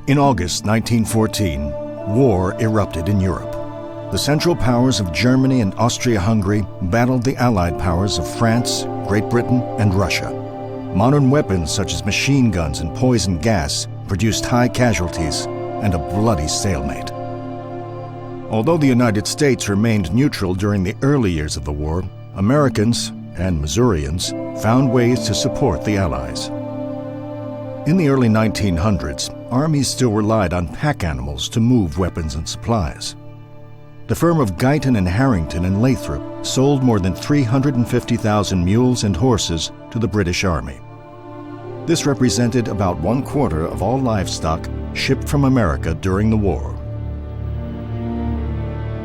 In August 1914, war erupted in Europe. The Central Powers of Germany and Austria-Hungary battled the Allied powers of France, Great Britain, and Russia. Modern weapons such as machine guns and poison gas produced high casualties and a bloody stalemate. Although the United States remained neutral during the early years of the war, Americans, and Missourians, found ways to support the Allies. In the early 1900s, armies still relied on pack animals to move weapons and supplies. The firm of Guyton and Harrington in Lathrop sold more than 350,000 mules and horses to the British Army. This represented about 1/4 of all livestock shipped from America during the war.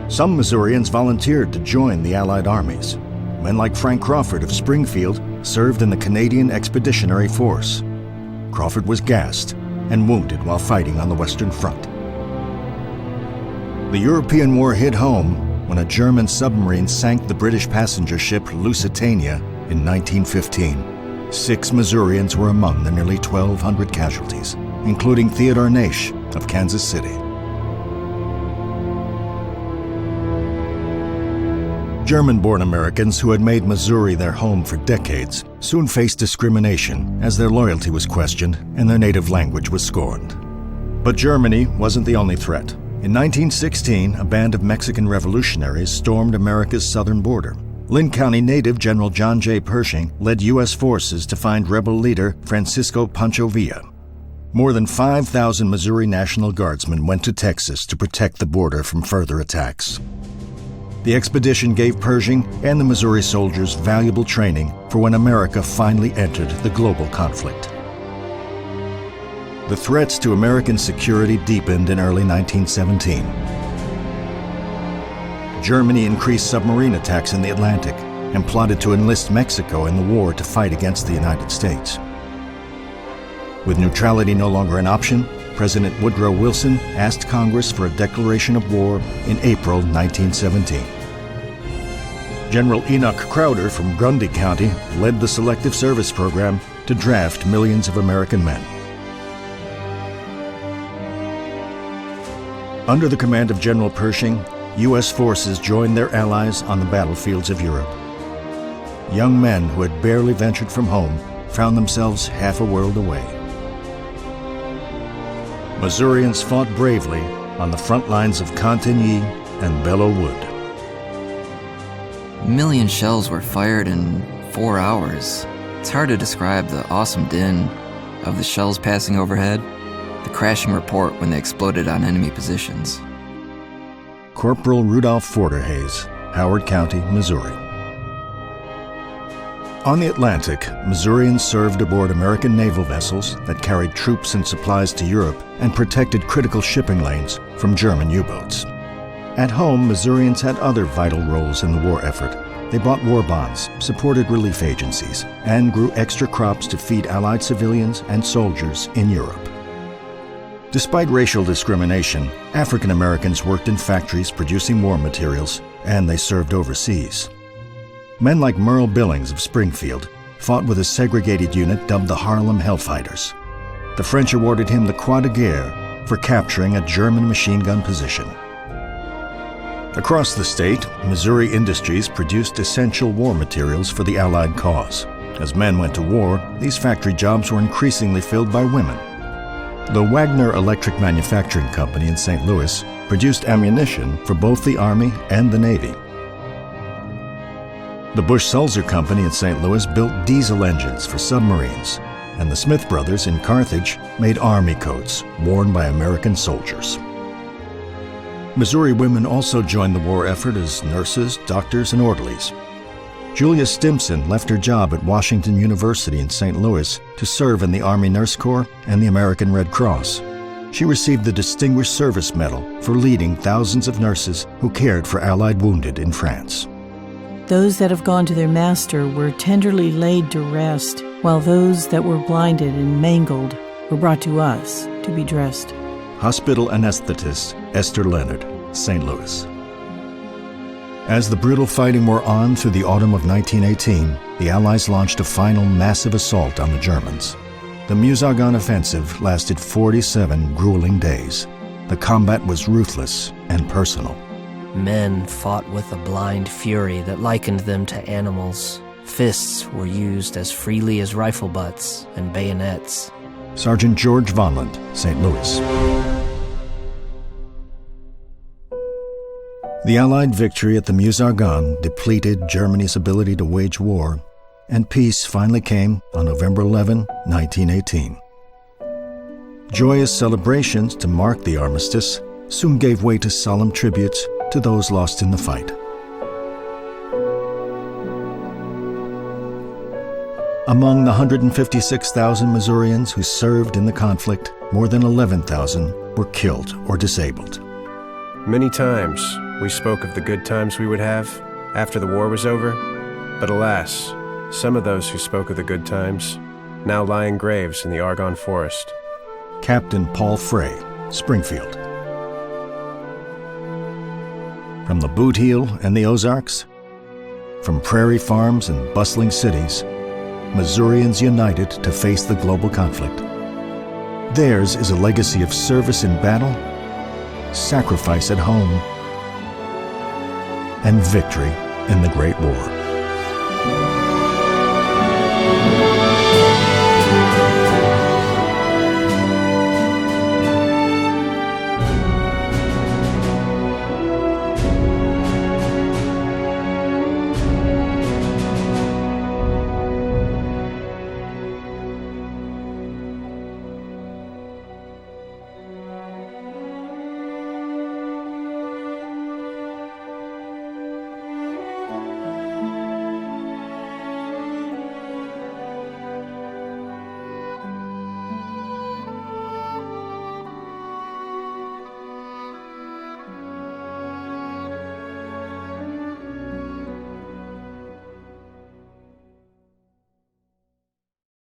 Some Missourians volunteered to join the Allied armies. Men like Frank Crawford of Springfield served in the Canadian Expeditionary Force. Crawford was gassed and wounded while fighting on the Western Front. The European War hit home when a German submarine sank the British passenger ship Lusitania in 1915. 6 Missourians were among the nearly 1,200 casualties, including Theodore Naish of Kansas City. German-born Americans who had made Missouri their home for decades soon faced discrimination as their loyalty was questioned and their native language was scorned. But Germany wasn't the only threat. In 1916, a band of Mexican revolutionaries stormed America's southern border. Lynn County native General John J. Pershing led U.S. forces to find rebel leader Francisco Pancho Villa. More than 5,000 Missouri National Guardsmen went to Texas to protect the border from further attacks. The expedition gave Pershing and the Missouri soldiers valuable training for when America finally entered the global conflict. The threats to American security deepened in early 1917. Germany increased submarine attacks in the Atlantic and plotted to enlist Mexico in the war to fight against the United States. With neutrality no longer an option, President Woodrow Wilson asked Congress for a declaration of war in April 1917. General Enoch Crowder from Grundy County led the Selective Service Program to draft millions of American men. Under the command of General Pershing, U.S. forces joined their allies on the battlefields of Europe. Young men who had barely ventured from home found themselves half a world away. Missourians fought bravely on the front lines of Cantigny and Belleau Wood. A million shells were fired in 4 hours. It's hard to describe the awesome din of the shells passing overhead, the crashing report when they exploded on enemy positions. Corporal Rudolph Forderhays, Howard County, Missouri. On the Atlantic, Missourians served aboard American naval vessels that carried troops and supplies to Europe and protected critical shipping lanes from German U-boats. At home, Missourians had other vital roles in the war effort. They bought war bonds, supported relief agencies, and grew extra crops to feed Allied civilians and soldiers in Europe. Despite racial discrimination, African Americans worked in factories producing war materials, and they served overseas. Men like Merle Billings of Springfield fought with a segregated unit dubbed the Harlem Hellfighters. The French awarded him the Croix de Guerre for capturing a German machine gun position. Across the state, Missouri industries produced essential war materials for the Allied cause. As men went to war, these factory jobs were increasingly filled by women. The Wagner Electric Manufacturing Company in St. Louis produced ammunition for both the Army and the Navy. The Bush-Sulzer Company in St. Louis built diesel engines for submarines, and the Smith brothers in Carthage made army coats worn by American soldiers. Missouri women also joined the war effort as nurses, doctors, and orderlies. Julia Stimson left her job at Washington University in St. Louis to serve in the Army Nurse Corps and the American Red Cross. She received the Distinguished Service Medal for leading thousands of nurses who cared for Allied wounded in France. Those that have gone to their master were tenderly laid to rest, while those that were blinded and mangled were brought to us to be dressed. Hospital anesthetist Esther Leonard, St. Louis. As the brutal fighting wore on through the autumn of 1918, the Allies launched a final massive assault on the Germans. The Meuse-Argonne offensive lasted 47 grueling days. The combat was ruthless and personal. Men fought with a blind fury that likened them to animals. Fists were used as freely as rifle butts and bayonets. Sergeant George Vonland, St. Louis. The Allied victory at the Meuse-Argonne depleted Germany's ability to wage war, and peace finally came on November 11, 1918. Joyous celebrations to mark the armistice soon gave way to solemn tributes to those lost in the fight. Among the 156,000 Missourians who served in the conflict, more than 11,000 were killed or disabled. Many times we spoke of the good times we would have after the war was over, but alas, some of those who spoke of the good times now lie in graves in the Argonne forest. Captain Paul Frey, Springfield. From the Boot Heel and the Ozarks, from prairie farms and bustling cities, Missourians united to face the global conflict. Theirs is a legacy of service in battle, sacrifice at home, and victory in the Great War.